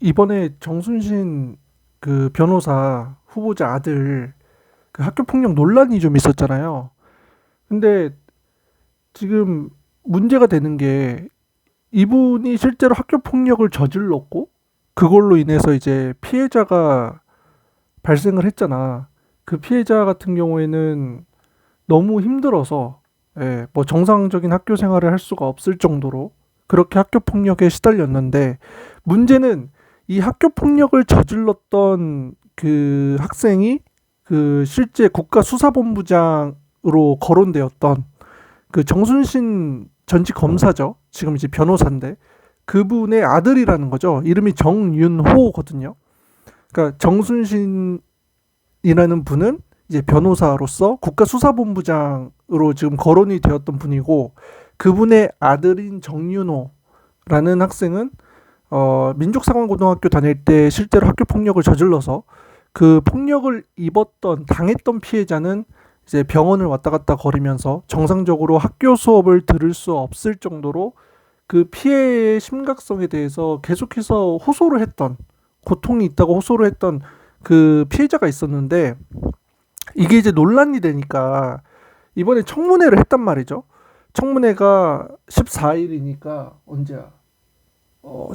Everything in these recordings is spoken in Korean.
이번에 정순신 변호사 후보자 아들 학교 폭력 논란이 좀 있었잖아요. 근데 지금 문제가 되는 게 이분이 실제로 학교 폭력을 저질렀고 그걸로 인해서 이제 피해자가 발생을 했잖아. 그 피해자 같은 경우에는 너무 힘들어서 뭐 정상적인 학교 생활을 할 수가 없을 정도로 그렇게 학교 폭력에 시달렸는데 문제는 이 학교 폭력을 저질렀던 그 학생이 실제 국가수사본부장으로 거론되었던 정순신 전직 검사죠. 지금 이제 변호사인데 그분의 아들이라는 거죠. 이름이 정윤호거든요. 그러니까 정순신이라는 분은 이제 변호사로서 국가수사본부장으로 지금 거론이 되었던 분이고 그분의 아들인 정윤호라는 학생은 민족사관고등학교 다닐 때 실제로 학교 폭력을 저질러서 그 폭력을 당했던 피해자는 이제 병원을 왔다 갔다 거리면서 정상적으로 학교 수업을 들을 수 없을 정도로 그 피해의 심각성에 대해서 계속해서 호소를 했던, 고통이 있다고 호소를 했던 그 피해자가 있었는데 이게 이제 논란이 되니까 이번에 청문회를 했단 말이죠. 청문회가 14일이니까 언제야?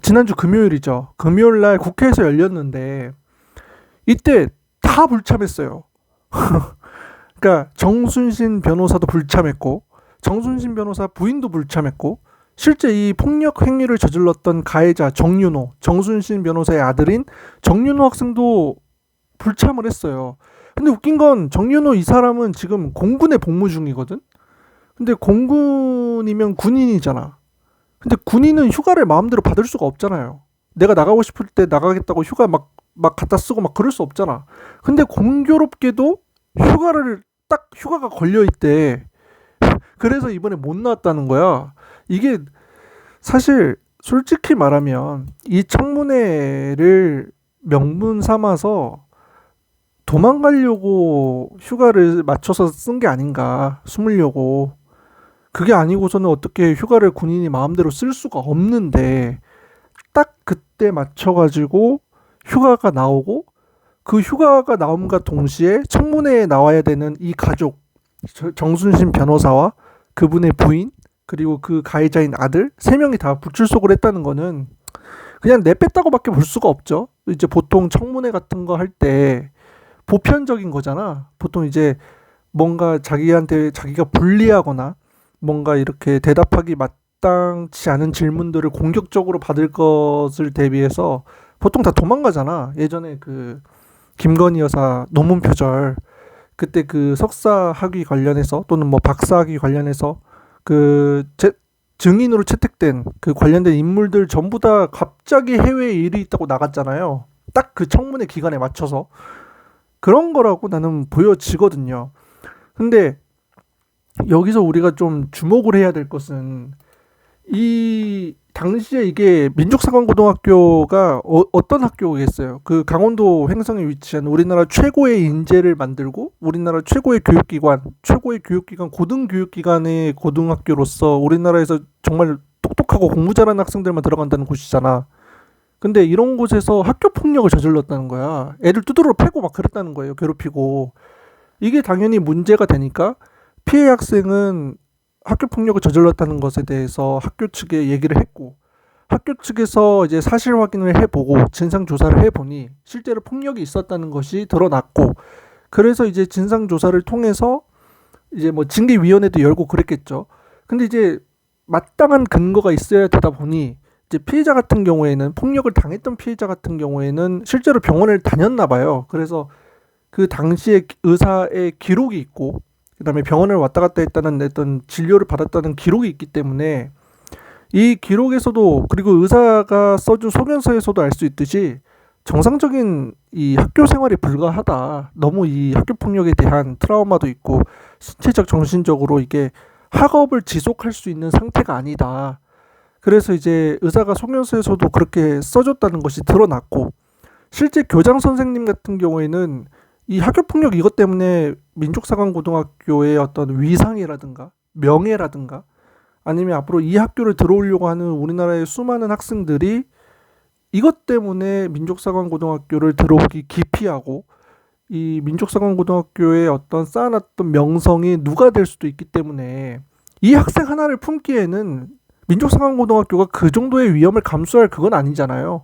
지난주 금요일이죠. 금요일 날 국회에서 열렸는데 이때 다 불참했어요. 그러니까 정순신 변호사도 불참했고 정순신 변호사 부인도 불참했고 실제 이 폭력 행위를 저질렀던 가해자 정윤호, 정순신 변호사의 아들인 정윤호 학생도 불참을 했어요. 근데 웃긴 건 정윤호 이 사람은 지금 공군에 복무 중이거든. 근데 공군이면 군인이잖아. 근데 군인은 휴가를 마음대로 받을 수가 없잖아요. 내가 나가고 싶을 때 나가겠다고 휴가 막 갖다 쓰고 막 그럴 수 없잖아. 근데 공교롭게도 휴가가 걸려 있대. 그래서 이번에 못 나왔다는 거야. 이게 사실 솔직히 말하면 이 청문회를 명분 삼아서 도망가려고 휴가를 맞춰서 쓴 게 아닌가, 숨으려고. 그게 아니고서는 어떻게 휴가를 군인이 마음대로 쓸 수가 없는데 딱 그때 맞춰가지고 휴가가 나오고 그 휴가가 나옴과 동시에 청문회에 나와야 되는 이 가족 정순신 변호사와 그분의 부인 그리고 그 가해자인 아들 세 명이 다 불출석을 했다는 거는 그냥 내뺐다고밖에 볼 수가 없죠. 이제 보통 청문회 같은 거 할 때 보편적인 거잖아. 보통 이제 뭔가 자기가 불리하거나 뭔가 이렇게 대답하기 마땅치 않은 질문들을 공격적으로 받을 것을 대비해서 보통 다 도망가잖아. 예전에 김건희 여사 논문 표절 그때 석사 학위 관련해서 또는 뭐 박사 학위 관련해서 증인으로 채택된 관련된 인물들 전부 다 갑자기 해외에 일이 있다고 나갔잖아요. 딱 그 청문회 기간에 맞춰서 그런 거라고 나는 보여지거든요. 근데 여기서 우리가 좀 주목을 해야 될 것은 이 당시에 이게 민족사관고등학교가 어떤 학교겠어요? 강원도 횡성에 위치한 우리나라 최고의 인재를 만들고 우리나라 최고의 교육기관 고등교육기관의 고등학교로서 우리나라에서 정말 똑똑하고 공부 잘하는 학생들만 들어간다는 곳이잖아. 근데 이런 곳에서 학교 폭력을 저질렀다는 거야. 애들 두드러 패고 막 그랬다는 거예요. 괴롭히고. 이게 당연히 문제가 되니까 피해 학생은 학교 폭력을 저질렀다는 것에 대해서 학교 측에 얘기를 했고 학교 측에서 이제 사실 확인을 해보고 진상 조사를 해보니 실제로 폭력이 있었다는 것이 드러났고 그래서 이제 진상 조사를 통해서 이제 뭐 징계위원회도 열고 그랬겠죠. 근데 이제 마땅한 근거가 있어야 되다 보니 이제 피해자 같은 경우에는 폭력을 당했던 피해자 같은 경우에는 실제로 병원을 다녔나 봐요. 그래서 그 당시에 의사의 기록이 있고 그다음에 병원을 왔다 갔다 했다는 어떤 진료를 받았다는 기록이 있기 때문에 이 기록에서도 그리고 의사가 써준 소견서에서도 알 수 있듯이 정상적인 이 학교 생활이 불가하다. 너무 이 학교 폭력에 대한 트라우마도 있고 신체적 정신적으로 이게 학업을 지속할 수 있는 상태가 아니다. 그래서 이제 의사가 소견서에서도 그렇게 써줬다는 것이 드러났고 실제 교장 선생님 같은 경우에는 이 학교 폭력 이것 때문에 민족사관고등학교의 어떤 위상이라든가 명예라든가 아니면 앞으로 이 학교를 들어오려고 하는 우리나라의 수많은 학생들이 이것 때문에 민족사관고등학교를 들어오기 기피하고 이 민족사관고등학교의 어떤 쌓아놨던 명성이 누가 될 수도 있기 때문에 이 학생 하나를 품기에는 민족사관고등학교가 그 정도의 위험을 감수할 그건 아니잖아요.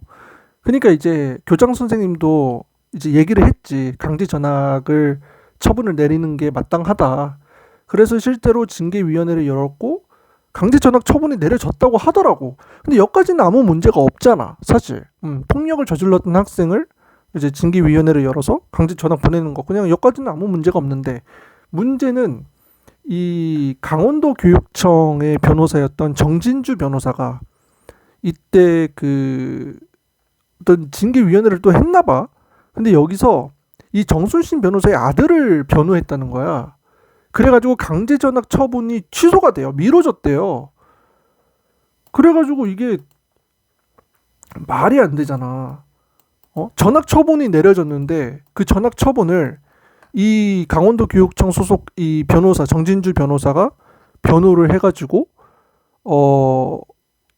그러니까 이제 교장 선생님도 이제 얘기를 했지. 강제 전학을 처분을 내리는 게 마땅하다. 그래서 실제로 징계위원회를 열었고 강제 전학 처분이 내려졌다고 하더라고. 근데 여기까지는 아무 문제가 없잖아, 사실. 폭력을 저질렀던 학생을 이제 징계위원회를 열어서 강제 전학 보내는 거 그냥 여기까지는 아무 문제가 없는데 문제는 이 강원도 교육청의 변호사였던 정진주 변호사가 이때 그 어떤 징계위원회를 또 했나 봐. 근데 여기서 이 정순신 변호사의 아들을 변호했다는 거야. 그래가지고 강제 전학 처분이 취소가 돼요. 미뤄졌대요. 그래가지고 이게 말이 안 되잖아. 전학 처분이 내려졌는데 그 전학 처분을 이 강원도 교육청 소속 이 변호사 정진주 변호사가 변호를 해가지고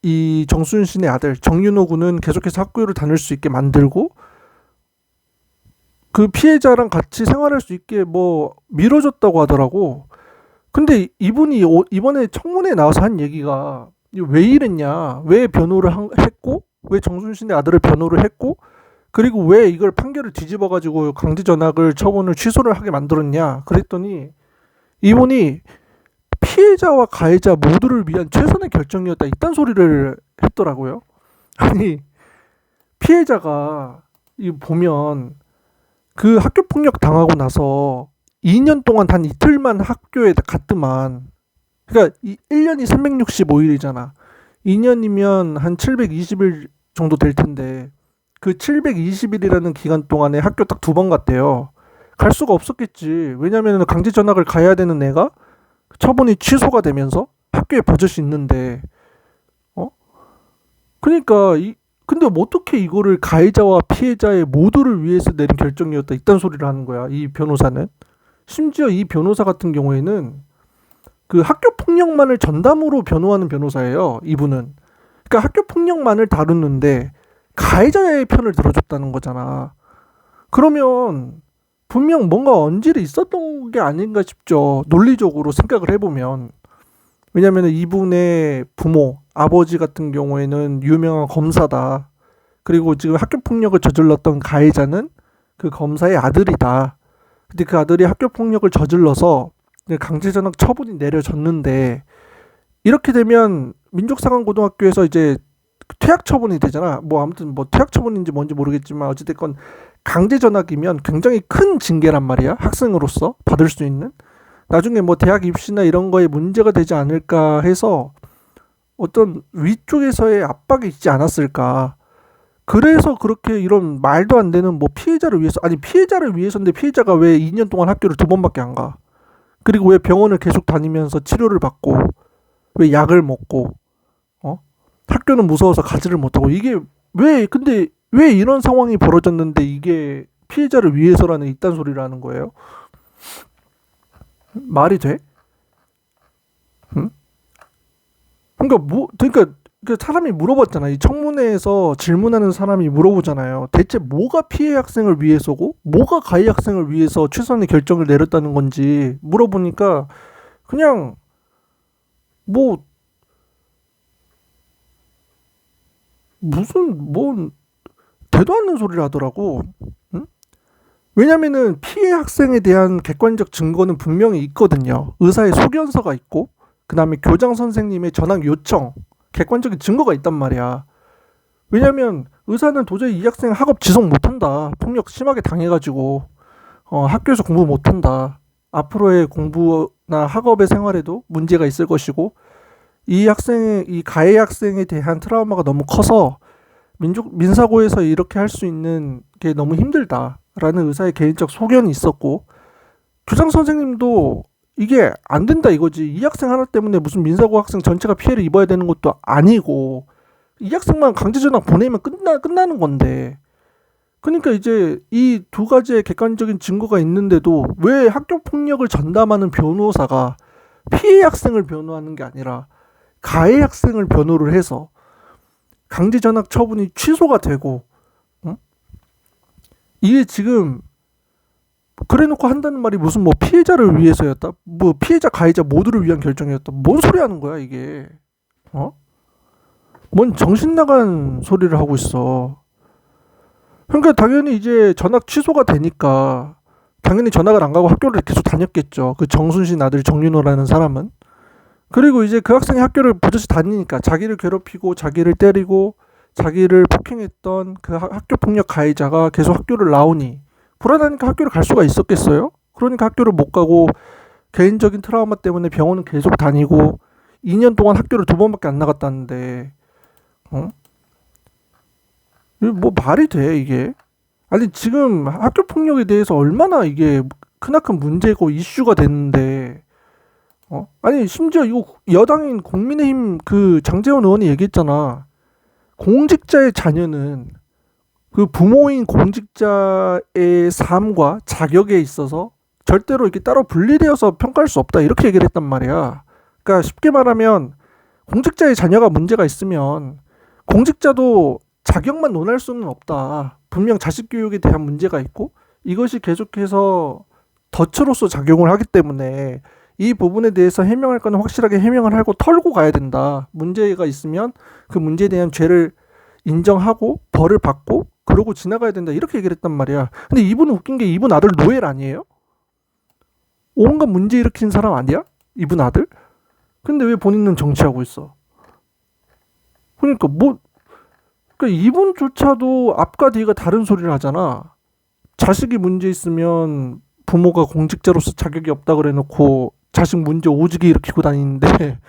이 정순신의 아들 정윤호 군은 계속해서 학교를 다닐 수 있게 만들고 그 피해자랑 같이 생활할 수 있게 뭐 미뤄졌다고 하더라고. 근데 이분이 이번에 청문회에 나와서 한 얘기가 왜 이랬냐, 왜 변호를 했고, 왜 정순신의 아들을 변호를 했고, 그리고 왜 이걸 판결을 뒤집어가지고 강제 전학을 처분을 취소를 하게 만들었냐 그랬더니 이분이 피해자와 가해자 모두를 위한 최선의 결정이었다 이딴 소리를 했더라고요. 아니 피해자가 이 보면 그 학교 폭력 당하고 나서 2년 동안 단 이틀만 학교에 갔더만. 그러니까 1년이 365일이잖아. 2년이면 한 720일 정도 될 텐데 그 720일이라는 기간 동안에 학교 딱 2번 갔대요. 갈 수가 없었겠지. 왜냐면 강제 전학을 가야 되는 애가 처분이 취소가 되면서 학교에 버젓이 있는데 그러니까 근데 어떻게 이거를 가해자와 피해자의 모두를 위해서 내린 결정이었다 이딴 소리를 하는 거야 이 변호사는. 심지어 이 변호사 같은 경우에는 그 학교 폭력만을 전담으로 변호하는 변호사예요 이분은. 그러니까 학교 폭력만을 다루는데 가해자의 편을 들어줬다는 거잖아. 그러면 분명 뭔가 언질이 있었던 게 아닌가 싶죠, 논리적으로 생각을 해보면. 왜냐면 이분의 부모 아버지 같은 경우에는 유명한 검사다. 그리고 지금 학교 폭력을 저질렀던 가해자는 그 검사의 아들이다. 근데 그 아들이 학교 폭력을 저질러서 강제 전학 처분이 내려졌는데 이렇게 되면 민족사관고등학교에서 이제 퇴학 처분이 되잖아. 뭐 아무튼 뭐 퇴학 처분인지 뭔지 모르겠지만 어찌됐건 강제 전학이면 굉장히 큰 징계란 말이야. 학생으로서 받을 수 있는. 나중에 뭐 대학 입시나 이런 거에 문제가 되지 않을까 해서 어떤 위쪽에서의 압박이 있지 않았을까. 그래서 그렇게 이런 말도 안 되는 뭐 피해자를 위해서, 아니 피해자를 위해서인데 피해자가 왜 2년 동안 학교를 2번밖에 안 가? 그리고 왜 병원을 계속 다니면서 치료를 받고 왜 약을 먹고 학교는 무서워서 가지를 못하고 이게 왜 근데 왜 이런 상황이 벌어졌는데 이게 피해자를 위해서라는 이딴 소리를 하는 거예요? 말이 돼? 응? 그러니까 그 사람이 물어봤잖아. 이 청문회에서 질문하는 사람이 물어보잖아요. 대체 뭐가 피해 학생을 위해서고 뭐가 가해 학생을 위해서 최선의 결정을 내렸다는 건지 물어보니까 그냥 뭐 무슨 뭐 되도 않는 소리를 하더라고. 응? 왜냐면은 피해 학생에 대한 객관적 증거는 분명히 있거든요. 의사의 소견서가 있고 그 다음에 교장 선생님의 전학 요청, 객관적인 증거가 있단 말이야. 왜냐면 의사는 도저히 이 학생 학업 지속 못한다. 폭력 심하게 당해가지고 학교에서 공부 못한다. 앞으로의 공부나 학업의 생활에도 문제가 있을 것이고 이 가해 학생에 대한 트라우마가 너무 커서 민사고에서 이렇게 할 수 있는 게 너무 힘들다라는 의사의 개인적 소견이 있었고 교장 선생님도 이게 안 된다 이거지. 이 학생 하나 때문에 무슨 민사고 학생 전체가 피해를 입어야 되는 것도 아니고 이 학생만 강제 전학 보내면 끝나는 건데. 그러니까 이제 이 두 가지의 객관적인 증거가 있는데도 왜 학교 폭력을 전담하는 변호사가 피해 학생을 변호하는 게 아니라 가해 학생을 변호를 해서 강제 전학 처분이 취소가 되고, 응? 이게 지금 그래놓고 한다는 말이 무슨 뭐 피해자를 위해서였다, 뭐 피해자 가해자 모두를 위한 결정이었다, 뭔 소리 하는 거야 이게? 어? 뭔 정신 나간 소리를 하고 있어. 그러니까 당연히 이제 전학 취소가 되니까 당연히 전학을 안 가고 학교를 계속 다녔겠죠. 그 정순신 아들 정윤호라는 사람은. 그리고 이제 그 학생이 학교를 버젓이 다니니까 자기를 괴롭히고 자기를 때리고 자기를 폭행했던 그 학교 폭력 가해자가 계속 학교를 나오니 불안하니까 학교를 갈 수가 있었겠어요? 그러니까 학교를 못 가고 개인적인 트라우마 때문에 병원은 계속 다니고 2년 동안 학교를 2번밖에 안 나갔다는데, 어? 이게 뭐 말이 돼 이게? 아니 지금 학교 폭력에 대해서 얼마나 이게 크나큰 문제고 이슈가 됐는데, 아니 심지어 이거 여당인 국민의힘 그 장제원 의원이 얘기했잖아. 공직자의 자녀는 그 부모인 공직자의 삶과 자격에 있어서 절대로 이렇게 따로 분리되어서 평가할 수 없다, 이렇게 얘기를 했단 말이야. 그러니까 쉽게 말하면 공직자의 자녀가 문제가 있으면 공직자도 자격만 논할 수는 없다. 분명 자식 교육에 대한 문제가 있고 이것이 계속해서 덫으로서 작용을 하기 때문에 이 부분에 대해서 해명할 거는 확실하게 해명을 하고 털고 가야 된다. 문제가 있으면 그 문제에 대한 죄를 인정하고 벌을 받고 그러고 지나가야 된다, 이렇게 얘기를 했단 말이야. 근데 이분은 웃긴 게 이분 아들 노엘 아니에요? 온갖 문제 일으킨 사람 아니야? 이분 아들? 근데 왜 본인은 정치하고 있어? 그러니까 뭐, 그러니까 이분조차도 앞과 뒤가 다른 소리를 하잖아. 자식이 문제 있으면 부모가 공직자로서 자격이 없다 그래 놓고 자식 문제 오지게 일으키고 다니는데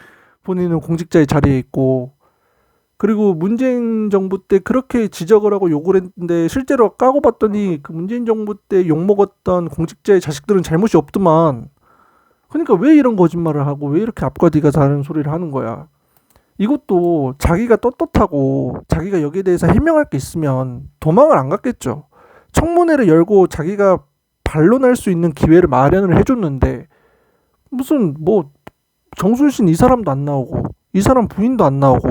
본인은 공직자의 자리에 있고, 그리고 문재인 정부 때 그렇게 지적을 하고 욕을 했는데 실제로 까고 봤더니 그 문재인 정부 때 욕먹었던 공직자의 자식들은 잘못이 없더만. 그러니까 왜 이런 거짓말을 하고 왜 이렇게 앞과 뒤가 다른 소리를 하는 거야. 이것도 자기가 떳떳하고 자기가 여기에 대해서 해명할 게 있으면 도망을 안 갔겠죠. 청문회를 열고 자기가 반론할 수 있는 기회를 마련을 해줬는데 무슨 뭐 정순신 이 사람도 안 나오고 이 사람 부인도 안 나오고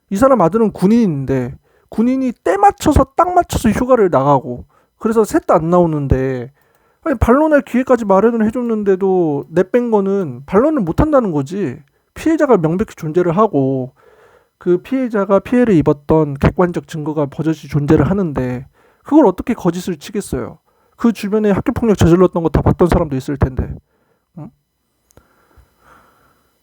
이 사람 아들은 군인인데 군인이 때 맞춰서 딱 맞춰서 휴가를 나가고 그래서 셋 다 안 나오는데, 아니 반론할 기회까지 마련을 해줬는데도 내뺀 거는 반론을 못 한다는 거지. 피해자가 명백히 존재를 하고 그 피해자가 피해를 입었던 객관적 증거가 버젓이 존재를 하는데 그걸 어떻게 거짓을 치겠어요. 그 주변에 학교폭력 저질렀던 거 다 봤던 사람도 있을 텐데. 응?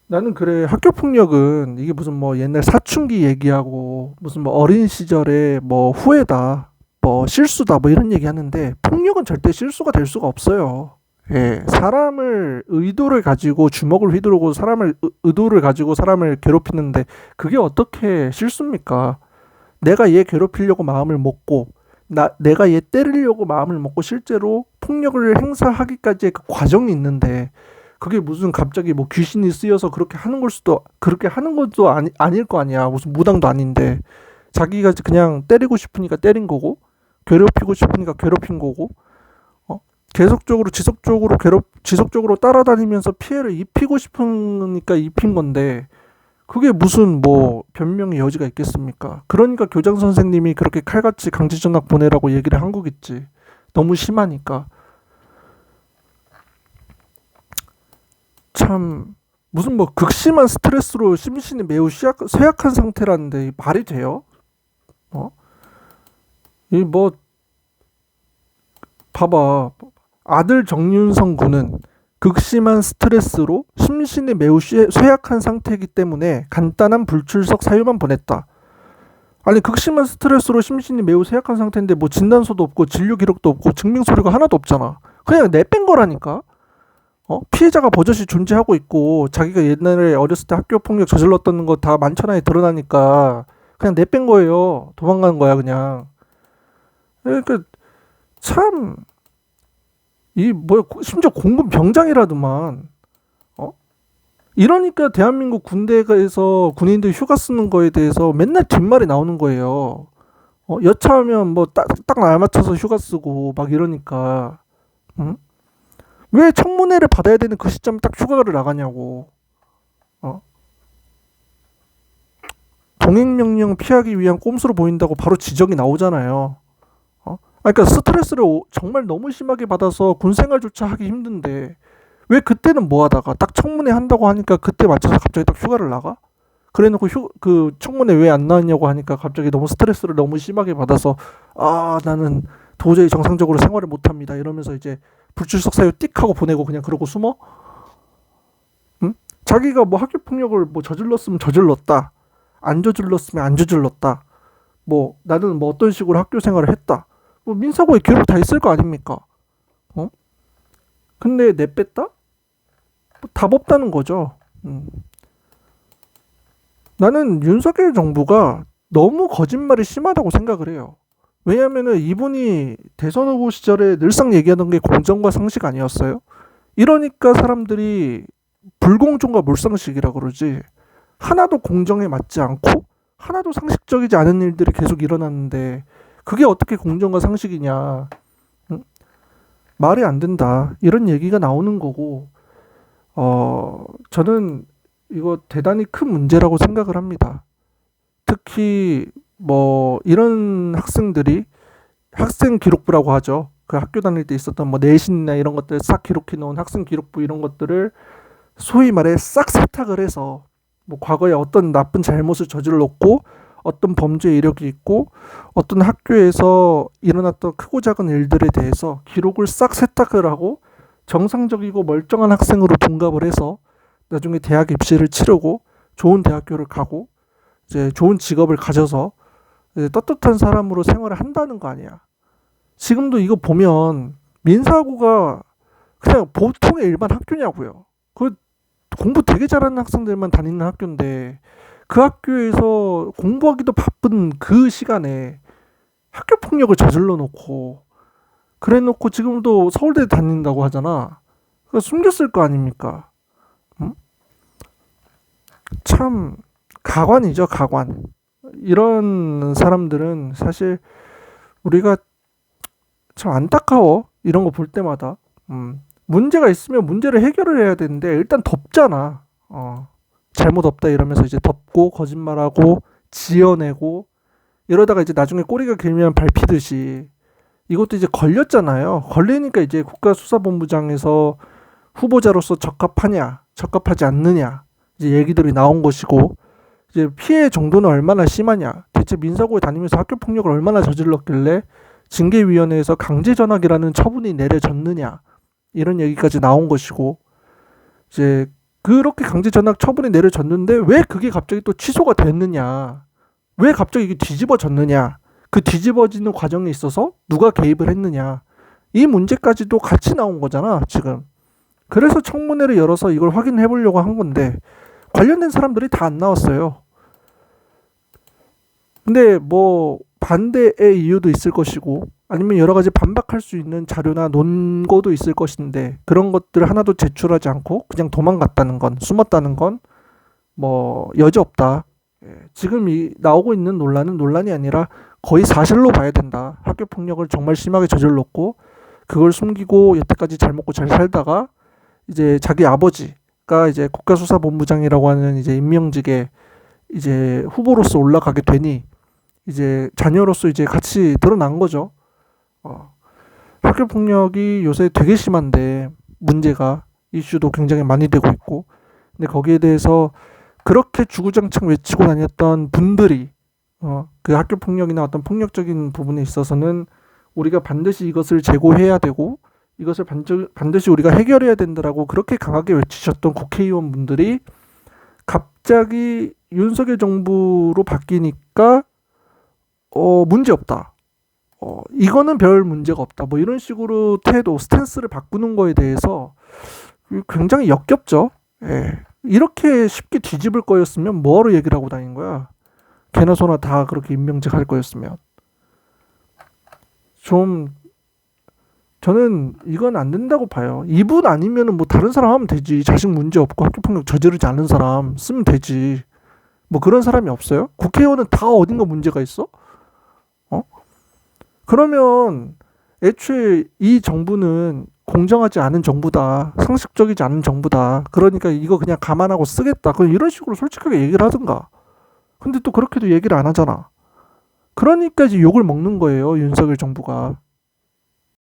나는 그래, 학교폭력은 이게 무슨 뭐 옛날 사춘기 얘기하고 무슨 뭐 어린 시절에 뭐 후회다 뭐 실수다 뭐 이런 얘기 하는데 폭력은 절대 실수가 될 수가 없어요. 예, 사람을 의도를 가지고 주먹을 휘두르고 사람을 의도를 가지고 사람을 괴롭히는데 그게 어떻게 실수입니까? 내가 얘 괴롭히려고 마음을 먹고 내가 얘 때리려고 마음을 먹고 실제로 폭력을 행사하기까지의 그 과정이 있는데 그게 무슨 갑자기 뭐 귀신이 쓰여서 그렇게 하는 걸 수도, 그렇게 하는 것도 아닐 거 아니야. 무슨 무당도 아닌데 자기가 그냥 때리고 싶으니까 때린 거고 괴롭히고 싶으니까 괴롭힌 거고, 계속적으로 지속적으로 따라다니면서 피해를 입히고 싶으니까 입힌 건데 그게 무슨 뭐 변명의 여지가 있겠습니까? 그러니까 교장 선생님이 그렇게 칼같이 강제 전학 보내라고 얘기를 한 거겠지. 너무 심하니까. 참 무슨 뭐 극심한 스트레스로 심신이 매우 쇠약한 상태라는데 말이 돼요? 어? 이 뭐 봐봐. 아들 정윤성 군은 극심한 스트레스로 심신이 매우 쇠약한 상태이기 때문에 간단한 불출석 사유만 보냈다. 아니 극심한 스트레스로 심신이 매우 쇠약한 상태인데 뭐 진단서도 없고 진료 기록도 없고 증명 서류가 하나도 없잖아. 그냥 내뺀 거라니까. 피해자가 버젓이 존재하고 있고 자기가 옛날에 어렸을 때 학교 폭력 저질렀던 거 다 만천하에 드러나니까 그냥 내뺀 거예요. 도망가는 거야 그냥. 그러니까 참 이 뭐야, 심지어 공군 병장이라더만. 이러니까 대한민국 군대에서 군인들 휴가 쓰는 거에 대해서 맨날 뒷말이 나오는 거예요. 여차하면 뭐 딱 알맞춰서 휴가 쓰고 막 이러니까. 응? 왜 청문회를 받아야 되는 그 시점에 딱 휴가를 나가냐고. 어? 동행명령 피하기 위한 꼼수로 보인다고 바로 지적이 나오잖아요. 그러니까 스트레스를 정말 너무 심하게 받아서 군생활조차 하기 힘든데 왜 그때는 뭐 하다가 딱 청문회 한다고 하니까 그때 맞춰서 갑자기 딱 휴가를 나가? 그래놓고 그 청문회 왜 안 나왔냐고 하니까 갑자기 너무 스트레스를 너무 심하게 받아서 나는 도저히 정상적으로 생활을 못합니다 이러면서 이제 불출석 사유 띡 하고 보내고 그냥 그러고 숨어? 응? 자기가 뭐 학교 폭력을 뭐 저질렀으면 저질렀다, 안 저질렀으면 안 저질렀다, 뭐 나는 뭐 어떤 식으로 학교 생활을 했다, 뭐 민사고에 기록 다 있을 거 아닙니까? 근데 내뺐다? 뭐 답 없다는 거죠. 나는 윤석열 정부가 너무 거짓말이 심하다고 생각을 해요. 왜냐면은 이분이 대선 후보 시절에 늘상 얘기하던 게 공정과 상식 아니었어요? 이러니까 사람들이 불공정과 몰상식이라 그러지, 하나도 공정에 맞지 않고 하나도 상식적이지 않은 일들이 계속 일어났는데 그게 어떻게 공정과 상식이냐, 응? 말이 안 된다 이런 얘기가 나오는 거고, 저는 이거 대단히 큰 문제라고 생각을 합니다. 특히 뭐 이런 학생들이 학생 기록부라고 하죠. 그 학교 다닐 때 있었던 뭐 내신이나 이런 것들 싹 기록해 놓은 학생 기록부 이런 것들을 소위 말해 싹 세탁을 해서 뭐 과거에 어떤 나쁜 잘못을 저질렀고 어떤 범죄 이력이 있고 어떤 학교에서 일어났던 크고 작은 일들에 대해서 기록을 싹 세탁을 하고 정상적이고 멀쩡한 학생으로 둔갑을 해서 나중에 대학 입시를 치르고 좋은 대학교를 가고 이제 좋은 직업을 가져서 이제 떳떳한 사람으로 생활을 한다는 거 아니야. 지금도 이거 보면 민사고가 그냥 보통의 일반 학교냐고요. 그 공부 되게 잘하는 학생들만 다니는 학교인데 그 학교에서 공부하기도 바쁜 그 시간에 학교 폭력을 저질러 놓고 그래 놓고 지금도 서울대 다닌다고 하잖아. 그러니까 숨겼을 거 아닙니까? 응? 참 가관이죠, 가관. 이런 사람들은 사실 우리가 참 안타까워. 이런 거 볼 때마다. 문제가 있으면 문제를 해결을 해야 되는데 일단 덮잖아. 잘못 없다 이러면서 이제 덮고 거짓말하고 지어내고 이러다가 이제 나중에 꼬리가 길면 밟히듯이 이것도 이제 걸렸잖아요. 걸리니까 이제 국가수사본부장에서 후보자로서 적합하냐, 적합하지 않느냐 이제 얘기들이 나온 것이고, 이제 피해 정도는 얼마나 심하냐, 대체 민사고에 다니면서 학교 폭력을 얼마나 저질렀길래 징계위원회에서 강제전학이라는 처분이 내려졌느냐 이런 얘기까지 나온 것이고, 이제 그렇게 강제전학 처분이 내려졌는데 왜 그게 갑자기 또 취소가 됐느냐, 왜 갑자기 이게 뒤집어졌느냐, 그 뒤집어지는 과정에 있어서 누가 개입을 했느냐, 이 문제까지도 같이 나온 거잖아 지금. 그래서 청문회를 열어서 이걸 확인해 보려고 한 건데 관련된 사람들이 다 안 나왔어요. 근데 뭐 반대의 이유도 있을 것이고 아니면 여러 가지 반박할 수 있는 자료나 논거도 있을 것인데 그런 것들 하나도 제출하지 않고 그냥 도망갔다는 건, 숨었다는 건 뭐 여지없다. 지금 나오고 있는 논란은 논란이 아니라 거의 사실로 봐야 된다. 학교 폭력을 정말 심하게 저질렀고 그걸 숨기고 여태까지 잘 먹고 잘 살다가 이제 자기 아버지가 이제 국가수사본부장이라고 하는 이제 임명직에 이제 후보로서 올라가게 되니 이제 자녀로서 이제 같이 드러난 거죠. 학교 폭력이 요새 되게 심한데 문제가 이슈도 굉장히 많이 되고 있고, 근데 거기에 대해서 그렇게 주구장창 외치고 다녔던 분들이 그 학교 폭력이나 어떤 폭력적인 부분에 있어서는 우리가 반드시 이것을 제고해야 되고 이것을 반드시 우리가 해결해야 된다라고 그렇게 강하게 외치셨던 국회의원분들이 갑자기 윤석열 정부로 바뀌니까 문제없다. 이거는 별 문제가 없다. 뭐 이런 식으로 태도, 스탠스를 바꾸는 거에 대해서 굉장히 역겹죠. 예. 이렇게 쉽게 뒤집을 거였으면 뭐하러 얘기를 하고 다닌 거야. 개나 소나 다 그렇게 임명직 할 거였으면. 좀 저는 이건 안 된다고 봐요. 이분 아니면은 뭐 다른 사람 하면 되지. 자식 문제 없고 학교폭력 저지르지 않은 사람 쓰면 되지. 뭐 그런 사람이 없어요? 국회의원은 다 어딘가 문제가 있어? 그러면 애초에 이 정부는 공정하지 않은 정부다, 상식적이지 않은 정부다, 그러니까 이거 그냥 감안하고 쓰겠다, 그럼 이런 식으로 솔직하게 얘기를 하든가. 근데 또 그렇게도 얘기를 안 하잖아. 그러니까 이제 욕을 먹는 거예요, 윤석열 정부가.